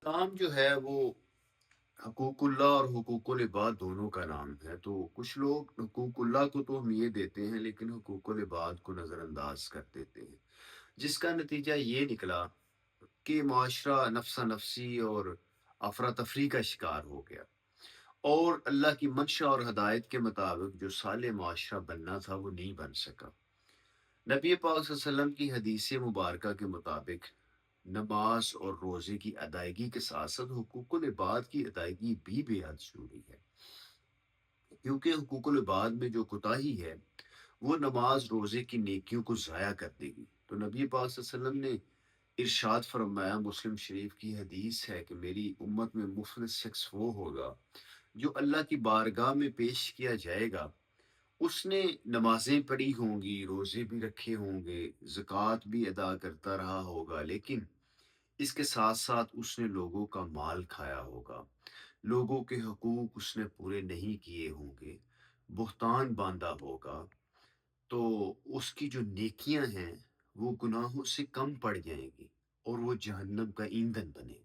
کام جو ہے وہ حقوق اللہ اور حقوق العباد دونوں کا نام ہے، تو کچھ لوگ حقوق اللہ کو تو ہم یہ دیتے ہیں لیکن حقوق العباد کو نظر انداز کر دیتے ہیں، جس کا نتیجہ یہ نکلا کہ معاشرہ نفسا نفسی اور افراتفری کا شکار ہو گیا، اور اللہ کی منشا اور ہدایت کے مطابق جو صالح معاشرہ بننا تھا وہ نہیں بن سکا۔ نبی پاک صلی اللہ علیہ وسلم کی حدیث مبارکہ کے مطابق نماز اور روزے کی ادائیگی کے ساتھ ساتھ حقوق العباد کی ادائیگی بھی بے حد ضروری ہے، کیونکہ حقوق العباد میں جو کوتاہی ہے وہ نماز روزے کی نیکیوں کو ضائع کر دے گی۔ تو نبی پاک صلی اللہ علیہ وسلم نے ارشاد فرمایا، مسلم شریف کی حدیث ہے کہ میری امت میں مفلس شخص وہ ہوگا جو اللہ کی بارگاہ میں پیش کیا جائے گا، اس نے نمازیں پڑھی ہوں گی، روزے بھی رکھے ہوں گے، زکوٰۃ بھی ادا کرتا رہا ہوگا، لیکن اس کے ساتھ ساتھ اس نے لوگوں کا مال کھایا ہوگا، لوگوں کے حقوق اس نے پورے نہیں کیے ہوں گے، بہتان باندھا ہوگا، تو اس کی جو نیکیاں ہیں وہ گناہوں سے کم پڑ جائیں گی اور وہ جہنم کا ایندھن بنے